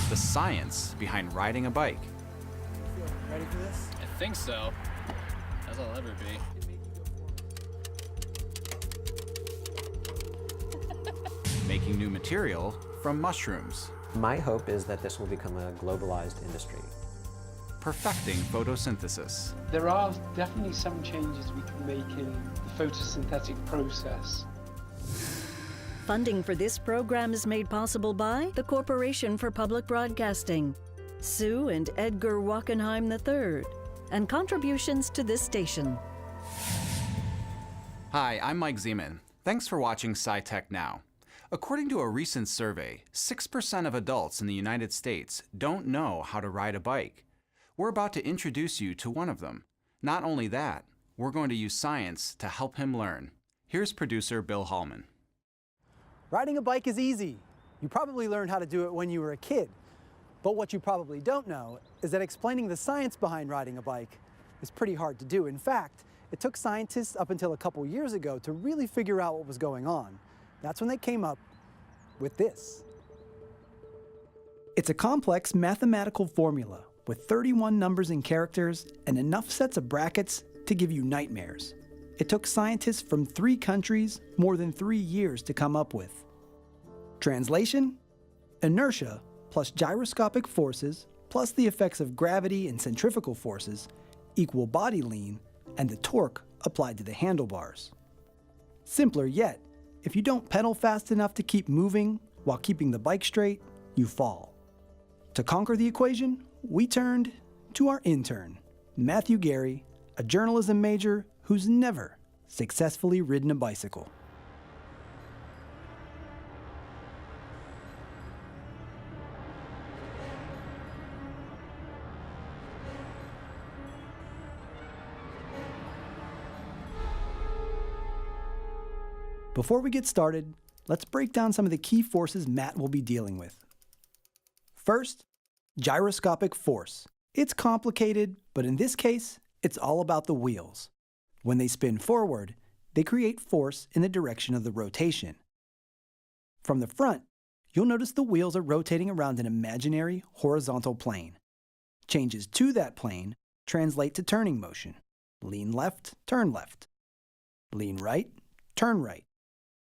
the science behind riding a bike. Ready for this? I think so. As I'll ever be. Making new material from mushrooms. My hope is that this will become a globalized industry. Perfecting photosynthesis. There are definitely some changes we can make in the photosynthetic process. Funding for this program is made possible by the Corporation for Public Broadcasting, Sue and Edgar Wachenheim III, and contributions to this station. Hi, I'm Mike Zeman. Thanks for watching SciTech Now. According to a recent survey, 6% of adults in the United States don't know how to ride a bike. We're about to introduce you to one of them. Not only that, we're going to use science to help him learn. Here's producer Bill Hallman. Riding a bike is easy. You probably learned how to do it when you were a kid. But what you probably don't know is that explaining the science behind riding a bike is pretty hard to do. In fact, it took scientists up until a couple years ago to really figure out what was going on. That's when they came up with this. It's a complex mathematical formula with 31 numbers and characters and enough sets of brackets to give you nightmares. It took scientists from 3 countries more than 3 years to come up with. Translation: inertia plus gyroscopic forces plus the effects of gravity and centrifugal forces equal body lean and the torque applied to the handlebars. Simpler yet, if you don't pedal fast enough to keep moving while keeping the bike straight, you fall. To conquer the equation, we turned to our intern, Matthew Gary, a journalism major who's never successfully ridden a bicycle. Before we get started, let's break down some of the key forces Matt will be dealing with. First, gyroscopic force. It's complicated, but in this case, it's all about the wheels. When they spin forward, they create force in the direction of the rotation. From the front, you'll notice the wheels are rotating around an imaginary horizontal plane. Changes to that plane translate to turning motion. Lean left, turn left. Lean right, turn right.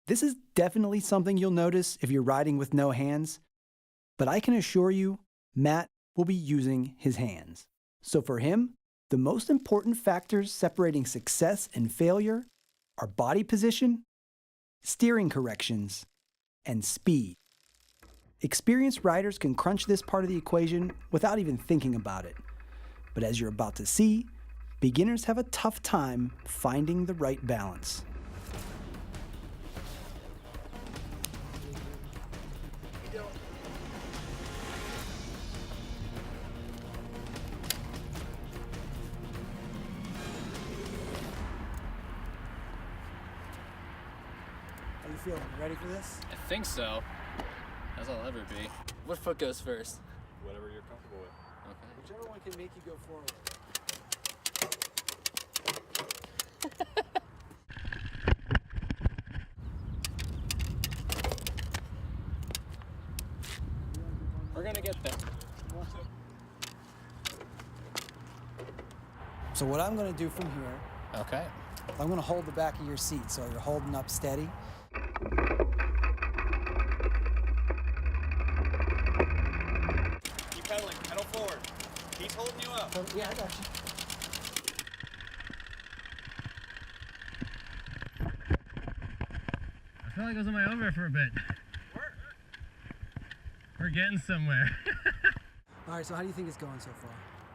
This is definitely something you'll notice if you're riding with no hands, but I can assure you, Matt will be using his hands. So for him, the most important factors separating success and failure are body position, steering corrections, and speed. Experienced riders can crunch this part of the equation without even thinking about it. But as you're about to see, beginners have a tough time finding the right balance. How you feeling? Ready for this? I think so. As I'll ever be. What foot goes first? Whatever you're comfortable with. Okay. Whichever one can make you go forward. We're gonna get there. So what I'm going to do from here, Okay. I'm going to hold the back of your seat so you're holding up steady. Keep pedaling, pedal forward. He's holding you up. So, yeah, I got you. I feel like I was on my over for a bit. We're getting somewhere. All right, so how do you think it's going so far?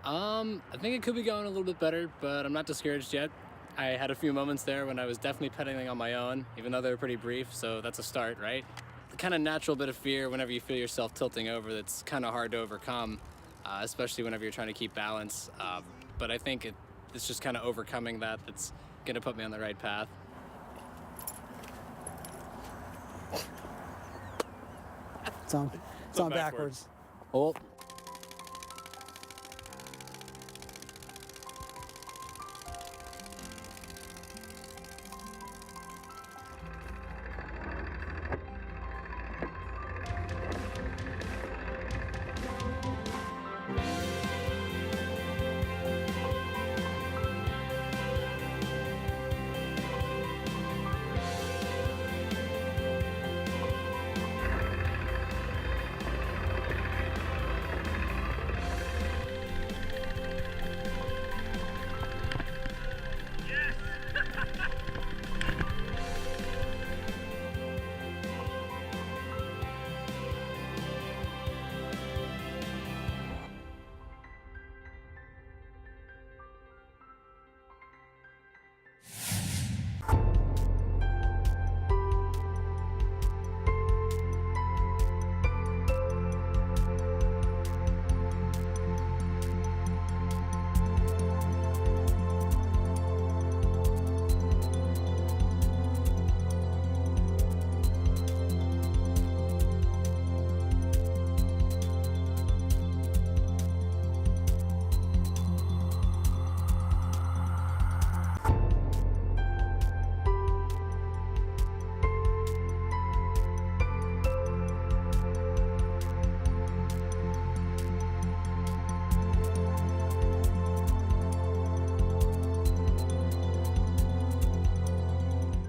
I think it could be going a little bit better, but I'm not discouraged yet. I had a few moments there when I was definitely pedaling on my own, even though they were pretty brief, so that's a start, right? The kind of natural bit of fear whenever you feel yourself tilting over that's kind of hard to overcome, especially whenever you're trying to keep balance. But I think it's just kind of overcoming that's going to put me on the right path. It's on backwards. Oh.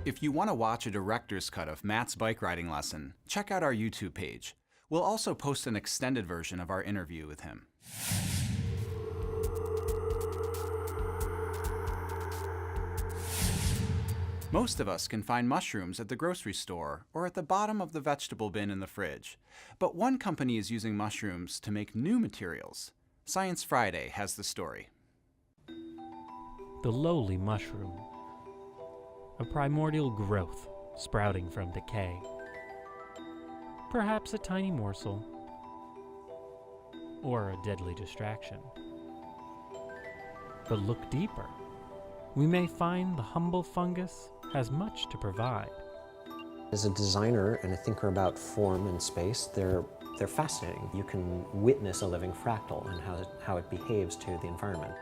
If you want to watch a director's cut of Matt's bike riding lesson, check out our YouTube page. We'll also post an extended version of our interview with him. Most of us can find mushrooms at the grocery store or at the bottom of the vegetable bin in the fridge. But one company is using mushrooms to make new materials. Science Friday has the story. The lowly mushroom. A primordial growth sprouting from decay. Perhaps a tiny morsel. Or a deadly distraction. But look deeper. We may find the humble fungus has much to provide. As a designer and a thinker about form and space, they're fascinating. You can witness a living fractal and how it behaves to the environment.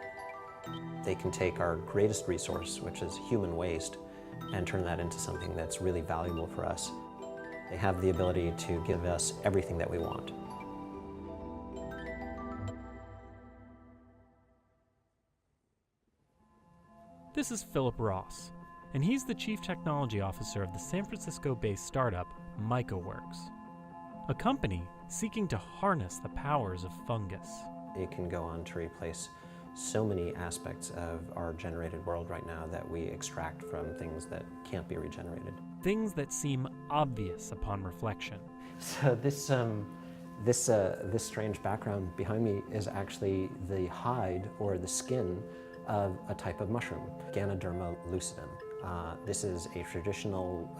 They can take our greatest resource, which is human waste, and turn that into something that's really valuable for us. They have the ability to give us everything that we want. This is Philip Ross, and he's the Chief Technology Officer of the San Francisco-based startup MycoWorks, a company seeking to harness the powers of fungus. It can go on to replace so many aspects of our generated world right now that we extract from things that can't be regenerated. Things that seem obvious upon reflection. So this strange background behind me is actually the hide or the skin of a type of mushroom, Ganoderma lucidum. This is a traditional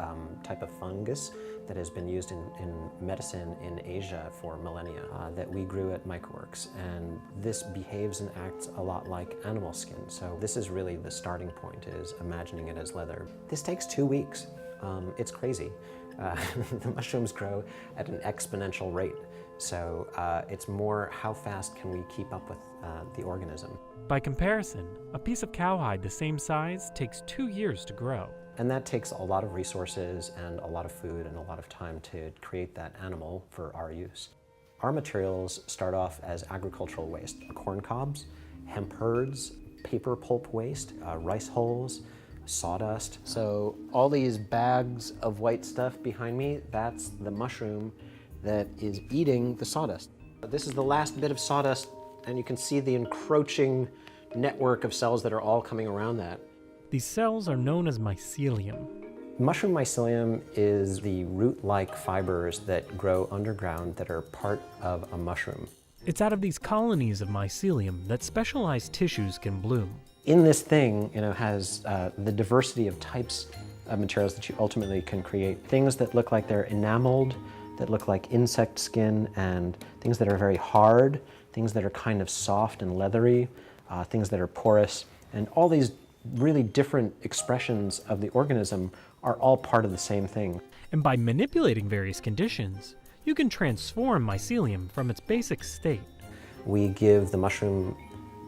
type of fungus that has been used in medicine in Asia for millennia that we grew at MycoWorks. And this behaves and acts a lot like animal skin. So this is really the starting point, is imagining it as leather. This takes 2 weeks. It's crazy. The mushrooms grow at an exponential rate. So it's more how fast can we keep up with the organism. By comparison, a piece of cowhide the same size takes 2 years to grow. And that takes a lot of resources and a lot of food and a lot of time to create that animal for our use. Our materials start off as agricultural waste: corn cobs, hemp herds, paper pulp waste, rice hulls, sawdust. So all these bags of white stuff behind me, that's the mushroom that is eating the sawdust. This is the last bit of sawdust, and you can see the encroaching network of cells that are all coming around that. These cells are known as mycelium. Mushroom mycelium is the root-like fibers that grow underground that are part of a mushroom. It's out of these colonies of mycelium that specialized tissues can bloom. In this thing, has the diversity of types of materials that you ultimately can create. Things that look like they're enameled, that look like insect skin, and things that are very hard, things that are kind of soft and leathery, things that are porous, and all these really different expressions of the organism are all part of the same thing. And by manipulating various conditions, you can transform mycelium from its basic state. We give the mushroom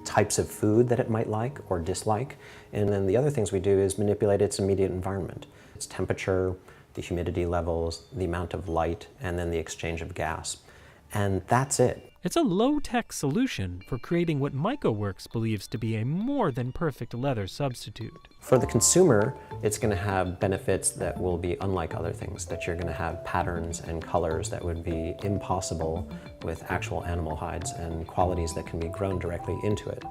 types of food that it might like or dislike, and then the other things we do is manipulate its immediate environment, its temperature, the humidity levels, the amount of light, and then the exchange of gas. And that's it. It's a low-tech solution for creating what MycoWorks believes to be a more than perfect leather substitute. For the consumer, it's going to have benefits that will be unlike other things, that you're going to have patterns and colors that would be impossible with actual animal hides, and qualities that can be grown directly into it.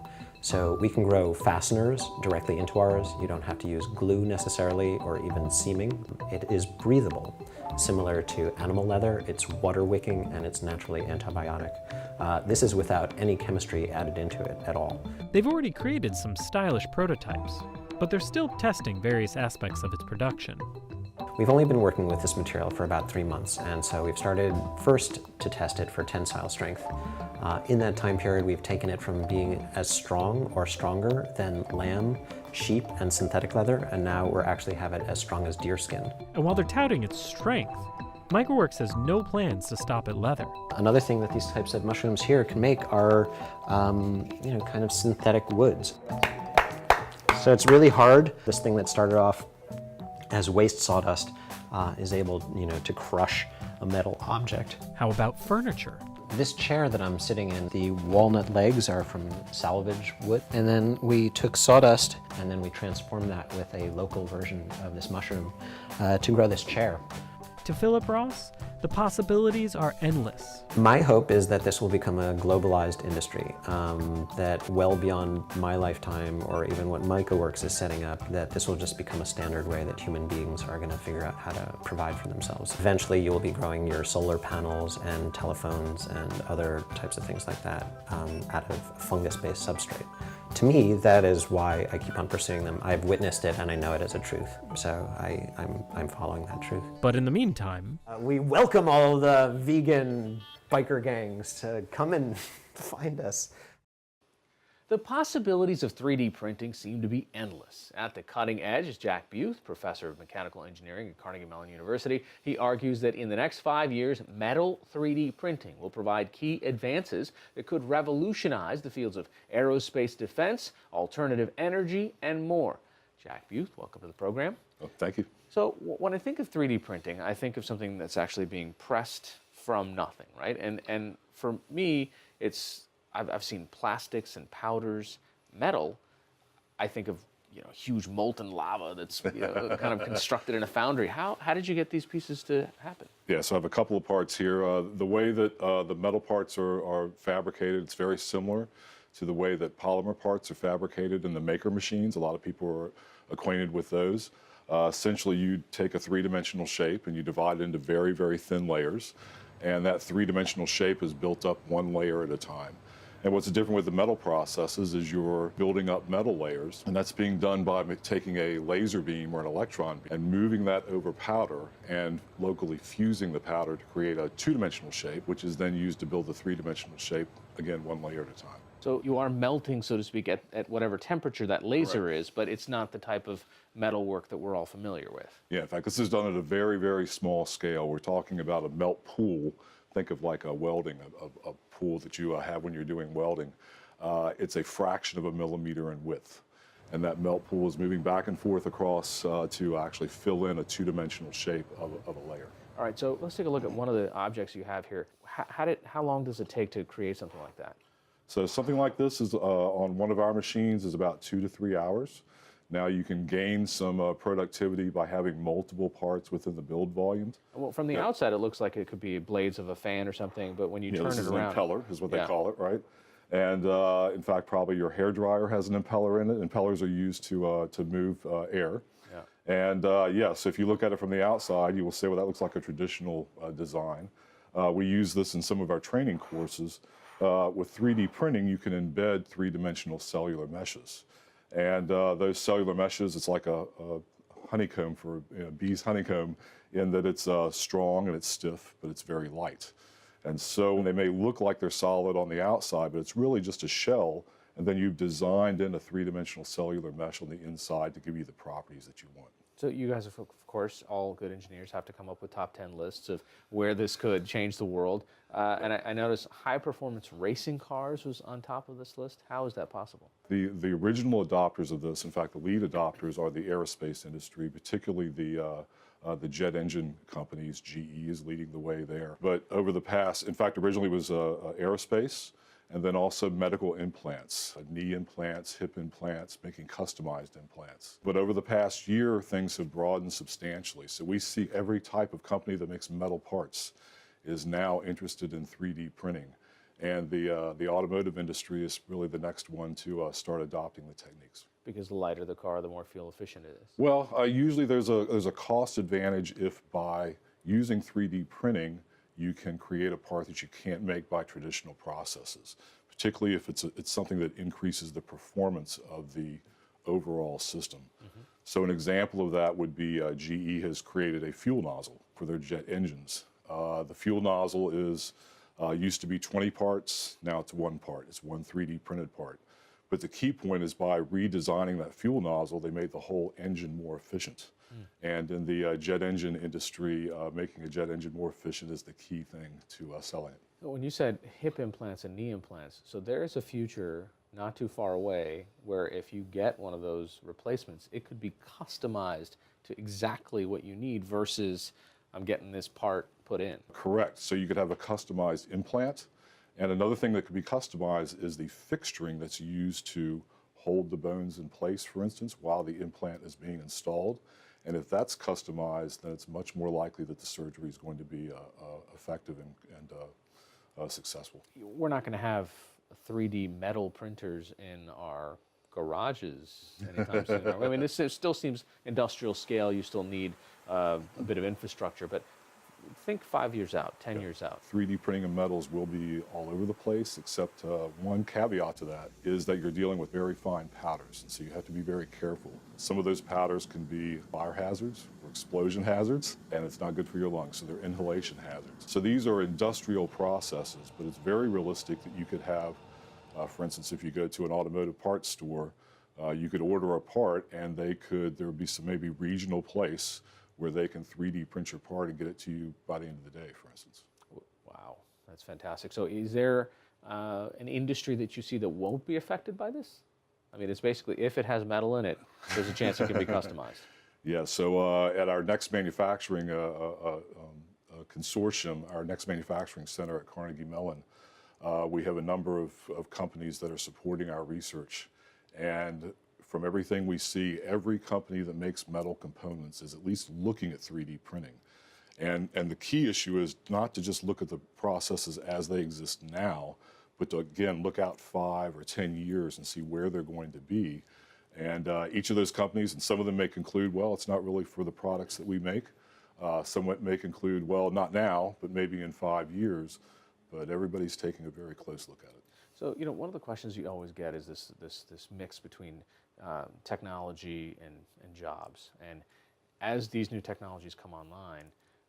So we can grow fasteners directly into ours. You don't have to use glue necessarily or even seaming. It is breathable. Similar to animal leather, it's water wicking and it's naturally antibiotic. This is without any chemistry added into it at all. They've already created some stylish prototypes, but they're still testing various aspects of its production. We've only been working with this material for about 3 months, and so we've started first to test it for tensile strength. In that time period, we've taken it from being as strong or stronger than lamb, sheep, and synthetic leather, and now we're actually have it as strong as deer skin. And while they're touting its strength, MycoWorks has no plans to stop at leather. Another thing that these types of mushrooms here can make are, kind of synthetic woods. So it's really hard. This thing that started off as waste sawdust is able, to crush a metal object. How about furniture? This chair that I'm sitting in, the walnut legs are from salvage wood. And then we took sawdust and then we transformed that with a local version of this mushroom to grow this chair. To Philip Ross, the possibilities are endless. My hope is that this will become a globalized industry, that well beyond my lifetime or even what MicroWorks is setting up, that this will just become a standard way that human beings are going to figure out how to provide for themselves. Eventually you will be growing your solar panels and telephones and other types of things like that out of fungus-based substrate. To me, that is why I keep on pursuing them. I've witnessed it and I know it as a truth, so I'm following that truth. But in the meantime, We welcome all the vegan biker gangs to come and find us. The possibilities of 3D printing seem to be endless. At the cutting edge is Jack Buth, professor of mechanical engineering at Carnegie Mellon University. He argues that in the next 5 years, metal 3D printing will provide key advances that could revolutionize the fields of aerospace defense, alternative energy, and more. Jack Buth, welcome to the program. Oh, thank you. So when I think of 3D printing, I think of something that's actually being pressed from nothing, right? And for me, I've seen plastics and powders. Metal, I think of huge molten lava that's kind of constructed in a foundry. How did you get these pieces to happen? Yeah, so I have a couple of parts here. The way that the metal parts are fabricated, it's very similar to the way that polymer parts are fabricated in the maker machines. A lot of people are acquainted with those. Essentially, you take a three-dimensional shape and you divide it into very, very thin layers. And that three-dimensional shape is built up one layer at a time. And what's different with the metal processes is you're building up metal layers, and that's being done by taking a laser beam or an electron beam and moving that over powder and locally fusing the powder to create a two-dimensional shape, which is then used to build the three-dimensional shape, again, one layer at a time. So you are melting, so to speak, at whatever temperature that laser is, but it's not the type of metal work that we're all familiar with. Yeah, in fact, this is done at a very, very small scale. We're talking about a melt pool. Think of like a welding, a pool that you have when you're doing welding. It's a fraction of a millimeter in width. And that melt pool is moving back and forth across to actually fill in a two-dimensional shape of a layer. All right, so let's take a look at one of the objects you have here. How long does it take to create something like that? So something like this is on one of our machines is about 2 to 3 hours. Now you can gain some productivity by having multiple parts within the build volumes. Well, from the outside, it looks like it could be blades of a fan or something, but when you turn this it is around, an impeller, is what they call it, right? And in fact, probably your hair dryer has an impeller in it. Impellers are used to move air. Yeah. And yes, if you look at it from the outside, you will say, well, that looks like a traditional design. We use this in some of our training courses. With 3D printing, you can embed three-dimensional cellular meshes. And those cellular meshes, it's like a honeycomb for bees' honeycomb in that it's strong and it's stiff, but it's very light. And so they may look like they're solid on the outside, but it's really just a shell, and then you've designed in a three-dimensional cellular mesh on the inside to give you the properties that you want. So you guys, of course, all good engineers have to come up with top 10 lists of where this could change the world. And I noticed high-performance racing cars was on top of this list. How is that possible? The original adopters of this, in fact, the lead adopters are the aerospace industry, particularly the jet engine companies. GE is leading the way there. But over the past, in fact, originally it was aerospace, and then also medical implants, knee implants, hip implants, making customized implants. But over the past year, things have broadened substantially. So we see every type of company that makes metal parts is now interested in 3D printing. And the automotive industry is really the next one to start adopting the techniques. Because the lighter the car, the more fuel efficient it is. Well, usually there's a cost advantage if by using 3D printing, you can create a part that you can't make by traditional processes, particularly if it's something that increases the performance of the overall system. Mm-hmm. So an example of that would be GE has created a fuel nozzle for their jet engines. The fuel nozzle is used to be 20 parts, now it's one part. It's one 3D printed part. But the key point is by redesigning that fuel nozzle, they made the whole engine more efficient. And in the jet engine industry, making a jet engine more efficient is the key thing to selling it. When you said hip implants and knee implants, so there is a future not too far away where if you get one of those replacements, it could be customized to exactly what you need versus I'm getting this part put in. Correct. So you could have a customized implant And another thing that could be customized is the fixturing that's used to hold the bones in place, for instance, while the implant is being installed. And if that's customized, then it's much more likely that the surgery is going to be effective and successful. We're not going to have 3D metal printers in our garages anytime soon. I mean, this still seems industrial scale. You still need a bit of infrastructure, but think 5 years out, 10 years out. 3D printing of metals will be all over the place, except one caveat to that is that you're dealing with very fine powders, and so you have to be very careful. Some of those powders can be fire hazards or explosion hazards, and it's not good for your lungs, so they're inhalation hazards. So these are industrial processes, but it's very realistic that you could have, for instance, if you go to an automotive parts store, you could order a part, and there would be some maybe regional place where they can 3D print your part and get it to you by the end of the day, for instance. Wow, that's fantastic. So is there an industry that you see that won't be affected by this? I mean, it's basically, if it has metal in it, there's a chance it can be customized. Yeah, so at our next manufacturing consortium, our next manufacturing center at Carnegie Mellon, we have a number of companies that are supporting our research. And from everything we see, every company that makes metal components is at least looking at 3D printing. And the key issue is not to just look at the processes as they exist now, but to, again, look out 5 or 10 years and see where they're going to be. And each of those companies, and some of them may conclude, well, it's not really for the products that we make. Some may conclude, well, not now, but maybe in 5 years. But everybody's taking a very close look at it. So, you know, one of the questions you always get is this mix between technology and jobs. And as these new technologies come online,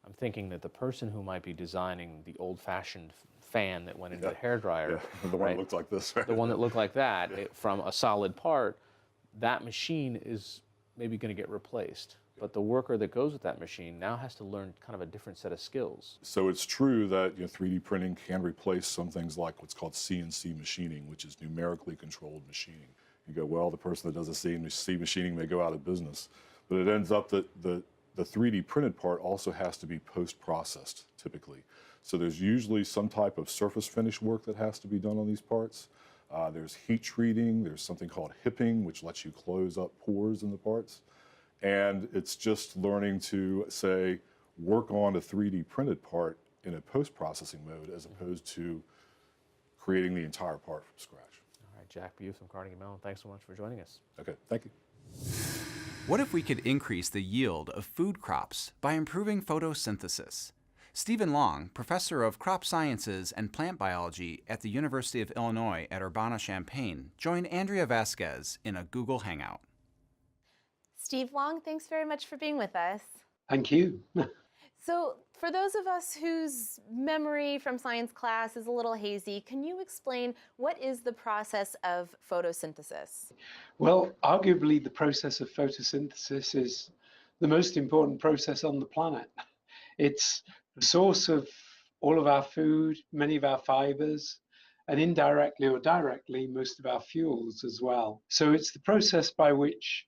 I'm thinking that the person who might be designing the old-fashioned fan that went into the hairdryer, the one that looked like this, right? The one that looked like that, from a solid part, that machine is maybe going to get replaced. But the worker that goes with that machine now has to learn kind of a different set of skills. So it's true that 3D printing can replace some things like what's called CNC machining, which is numerically controlled machining. You go, well, the person that does the CNC machining may go out of business. But it ends up that the 3D printed part also has to be post-processed, typically. So there's usually some type of surface finish work that has to be done on these parts. There's heat treating, there's something called hipping, which lets you close up pores in the parts. And it's just learning to, say, work on a 3D printed part in a post-processing mode as opposed to creating the entire part from scratch. All right, Jack Buth from Carnegie Mellon, thanks so much for joining us. Okay, thank you. What if we could increase the yield of food crops by improving photosynthesis? Stephen Long, professor of crop sciences and plant biology at the University of Illinois at Urbana-Champaign, joined Andrea Vasquez in a Google Hangout. Steve Long, thanks very much for being with us. Thank you. So for those of us whose memory from science class is a little hazy, can you explain what is the process of photosynthesis? Well, arguably the process of photosynthesis is the most important process on the planet. It's the source of all of our food, many of our fibers, and indirectly or directly, most of our fuels as well. So it's the process by which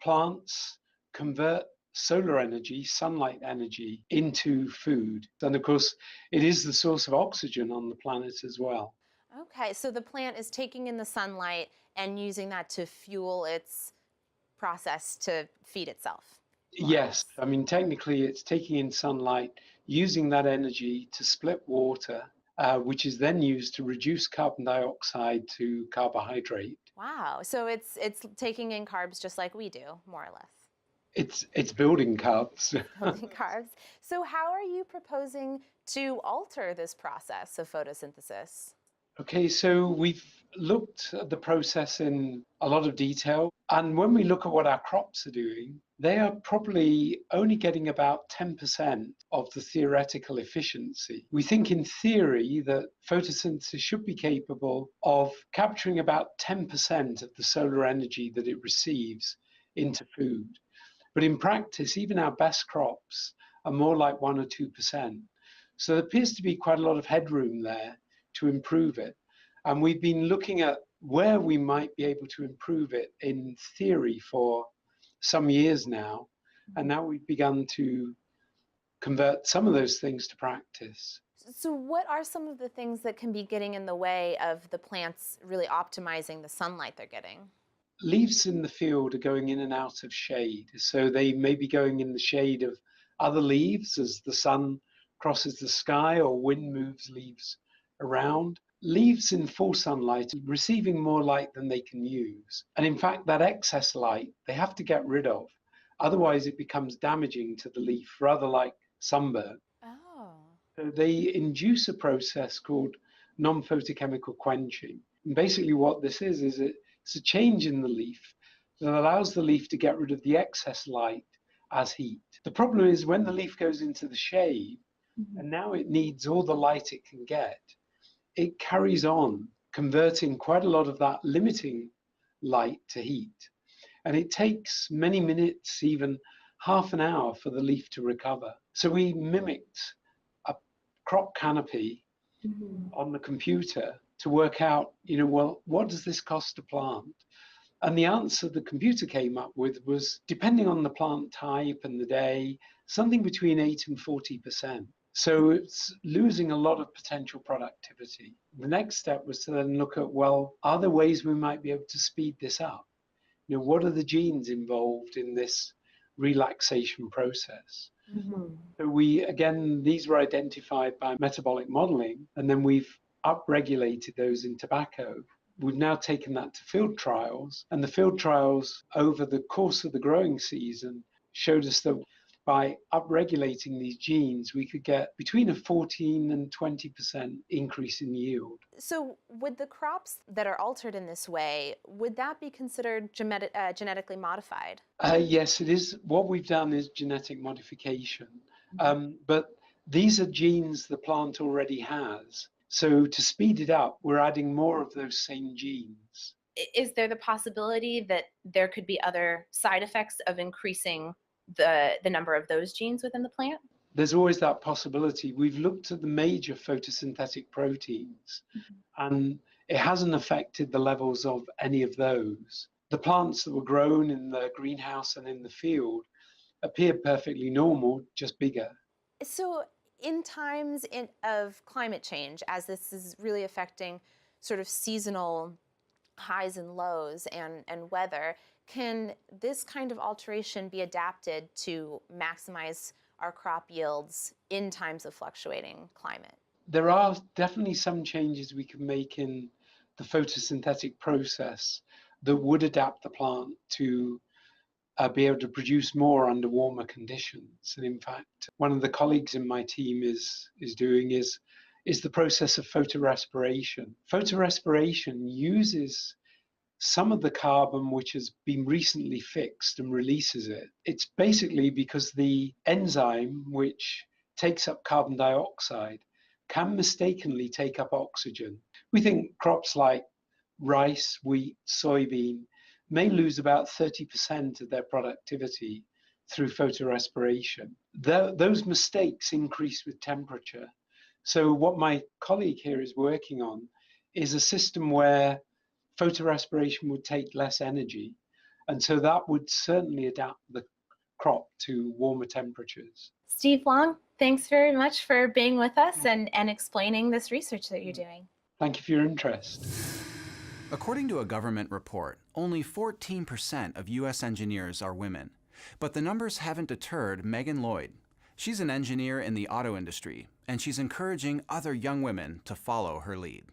plants convert solar energy, sunlight energy, into food. And of course, it is the source of oxygen on the planet as well. Okay, so the plant is taking in the sunlight and using that to fuel its process to feed itself. Yes, I mean, technically it's taking in sunlight, using that energy to split water, which is then used to reduce carbon dioxide to carbohydrate. Wow, so it's taking in carbs just like we do, more or less. It's building carbs. Building carbs. So how are you proposing to alter this process of photosynthesis? Okay, so we've looked at the process in a lot of detail. And when we look at what our crops are doing, they are probably only getting about 10% of the theoretical efficiency. We think in theory that photosynthesis should be capable of capturing about 10% of the solar energy that it receives into food. But in practice, even our best crops are more like 1 or 2%. So there appears to be quite a lot of headroom there to improve it. And we've been looking at where we might be able to improve it in theory for some years now. And now we've begun to convert some of those things to practice. So what are some of the things that can be getting in the way of the plants really optimizing the sunlight they're getting? Leaves in the field are going in and out of shade. So they may be going in the shade of other leaves as the sun crosses the sky or wind moves leaves around. Leaves in full sunlight are receiving more light than they can use. And in fact, that excess light they have to get rid of. Otherwise, it becomes damaging to the leaf, rather like sunburn. Oh. So they induce a process called non-photochemical quenching. And basically what this is it's a change in the leaf that allows the leaf to get rid of the excess light as heat. The problem is when the leaf goes into the shade, and now it needs all the light it can get, it carries on converting quite a lot of that limiting light to heat. And it takes many minutes, even half an hour for the leaf to recover. So we mimicked a crop canopy on the computer to work out, well, what does this cost to plant? And the answer the computer came up with was, depending on the plant type and the day, something between 8 and 40%. So it's losing a lot of potential productivity. The next step was to then look at, well, are there ways we might be able to speed this up? What are the genes involved in this relaxation process? So these were identified by metabolic modeling, and then we've upregulated those in tobacco. We've now taken that to field trials, and the field trials over the course of the growing season showed us that by upregulating these genes, we could get between a 14 and 20% increase in yield. So would the crops that are altered in this way, would that be considered genetically modified? Yes, it is. What we've done is genetic modification. But these are genes the plant already has. So to speed it up, we're adding more of those same genes. Is there the possibility that there could be other side effects of increasing the number of those genes within the plant? There's always that possibility. We've looked at the major photosynthetic proteins, and it hasn't affected the levels of any of those. The plants that were grown in the greenhouse and in the field appeared perfectly normal, just bigger. So in times of climate change, as this is really affecting sort of seasonal highs and lows and weather, can this kind of alteration be adapted to maximize our crop yields in times of fluctuating climate? There are definitely some changes we can make in the photosynthetic process that would adapt the plant to be able to produce more under warmer conditions. And in fact, one of the colleagues in my team is doing is the process of photorespiration. Photorespiration uses some of the carbon which has been recently fixed and releases it. It's basically because the enzyme which takes up carbon dioxide can mistakenly take up oxygen. We think crops like rice, wheat, soybean may lose about 30% of their productivity through photorespiration. Those mistakes increase with temperature. So what my colleague here is working on is a system where photorespiration would take less energy, and so that would certainly adapt the crop to warmer temperatures. Steve Long, thanks very much for being with us and explaining this research that you're doing. Thank you for your interest. According to a government report, only 14% of U.S. engineers are women. But the numbers haven't deterred Megan Lloyd. She's an engineer in the auto industry, and she's encouraging other young women to follow her lead.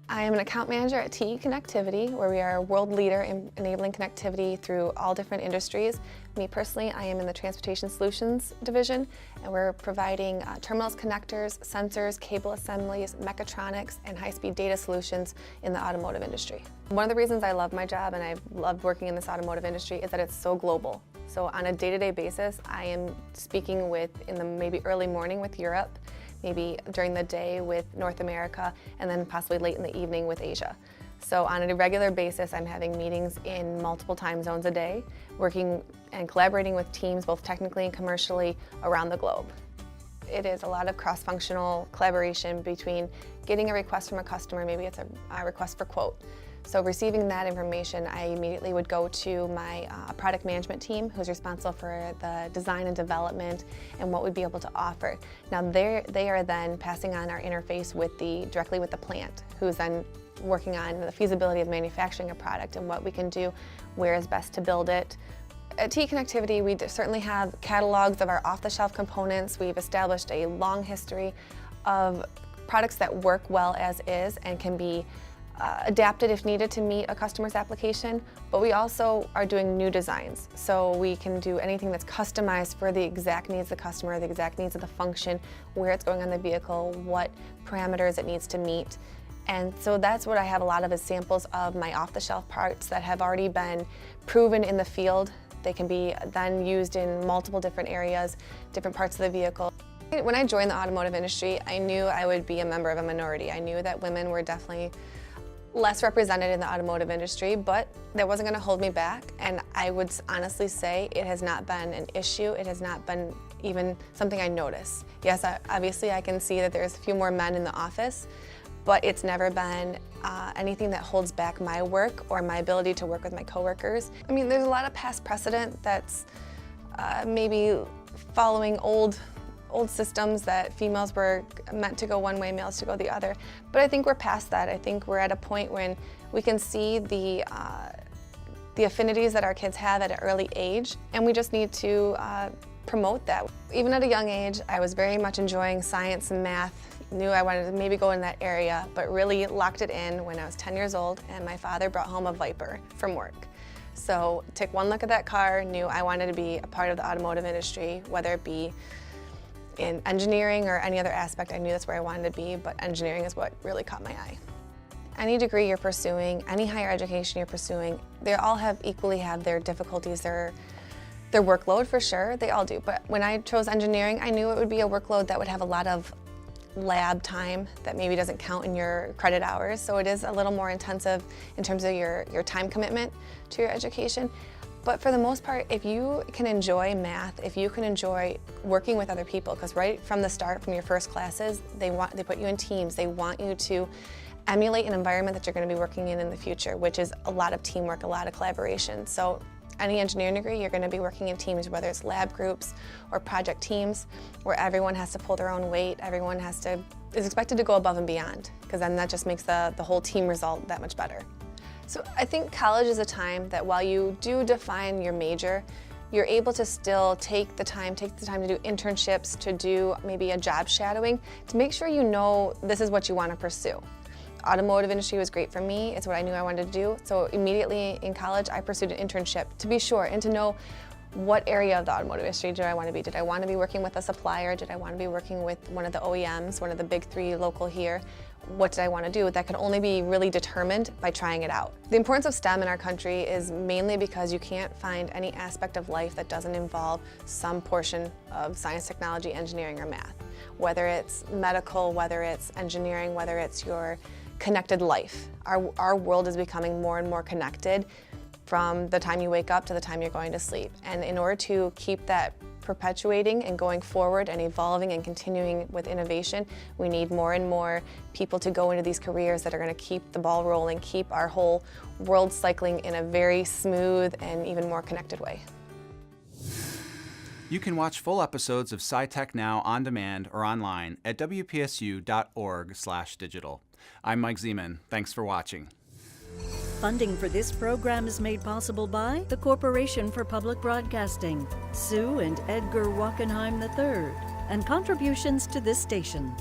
I am an account manager at TE Connectivity, where we are a world leader in enabling connectivity through all different industries. Me personally, I am in the Transportation Solutions division, and we're providing terminals, connectors, sensors, cable assemblies, mechatronics, and high-speed data solutions in the automotive industry. One of the reasons I love my job and I've loved working in this automotive industry is that it's so global. So on a day-to-day basis, I am speaking in the maybe early morning with Europe, maybe during the day with North America, and then possibly late in the evening with Asia. So on a regular basis, I'm having meetings in multiple time zones a day, working and collaborating with teams both technically and commercially around the globe. It is a lot of cross-functional collaboration between getting a request from a customer, maybe it's a request for quote, So receiving that information, I immediately would go to my product management team, who's responsible for the design and development and what we'd be able to offer. Now they are then passing on our interface directly with the plant, who's then working on the feasibility of manufacturing a product and what we can do, where is best to build it. At TE Connectivity, we certainly have catalogs of our off-the-shelf components. We've established a long history of products that work well as is and can be adapted if needed to meet a customer's application, but we also are doing new designs. So we can do anything that's customized for the exact needs of the customer, the exact needs of the function, where it's going on the vehicle, what parameters it needs to meet. And so that's what I have a lot of, is samples of my off-the-shelf parts that have already been proven in the field. They can be then used in multiple different areas, different parts of the vehicle. When I joined the automotive industry, I knew I would be a member of a minority. I knew that women were definitely less represented in the automotive industry, but that wasn't going to hold me back. And I would honestly say it has not been an issue. It has not been even something I notice. Yes, obviously I can see that there's a few more men in the office, but it's never been anything that holds back my work or my ability to work with my coworkers. I mean, there's a lot of past precedent that's maybe following old systems that females were meant to go one way, males to go the other. But I think we're past that. I think we're at a point when we can see the affinities that our kids have at an early age, and we just need to promote that. Even at a young age, I was very much enjoying science and math. Knew I wanted to maybe go in that area, but really locked it in when I was 10 years old and my father brought home a Viper from work. So took one look at that car, knew I wanted to be a part of the automotive industry, whether it be in engineering or any other aspect. I knew that's where I wanted to be, but engineering is what really caught my eye. Any degree you're pursuing, any higher education you're pursuing, they all equally have their difficulties, their workload for sure, they all do. But when I chose engineering, I knew it would be a workload that would have a lot of lab time that maybe doesn't count in your credit hours. So it is a little more intensive in terms of your time commitment to your education. But for the most part, if you can enjoy math, if you can enjoy working with other people, because right from the start, from your first classes, they put you in teams. They want you to emulate an environment that you're going to be working in the future, which is a lot of teamwork, a lot of collaboration. So any engineering degree, you're going to be working in teams, whether it's lab groups or project teams, where everyone has to pull their own weight, everyone is expected to go above and beyond, because then that just makes the whole team result that much better. So I think college is a time that while you do define your major, you're able to still take the time to do internships, to do maybe a job shadowing, to make sure you know this is what you want to pursue. Automotive industry was great for me. It's what I knew I wanted to do. So immediately in college, I pursued an internship to be sure and to know what area of the automotive industry did I want to be. Did I want to be working with a supplier? Did I want to be working with one of the OEMs, one of the big three local here? What did I want to do? That could only be really determined by trying it out. The importance of STEM in our country is mainly because you can't find any aspect of life that doesn't involve some portion of science, technology, engineering, or math. Whether it's medical, whether it's engineering, whether it's your connected life. Our world is becoming more and more connected from the time you wake up to the time you're going to sleep. And in order to keep that perpetuating and going forward and evolving and continuing with innovation, we need more and more people to go into these careers that are going to keep the ball rolling, keep our whole world cycling in a very smooth and even more connected way. You can watch full episodes of SciTech Now on demand or online at wpsu.org/digital. I'm Mike Zeman. Thanks for watching. Funding for this program is made possible by the Corporation for Public Broadcasting, Sue and Edgar Wachenheim III, and contributions to this station.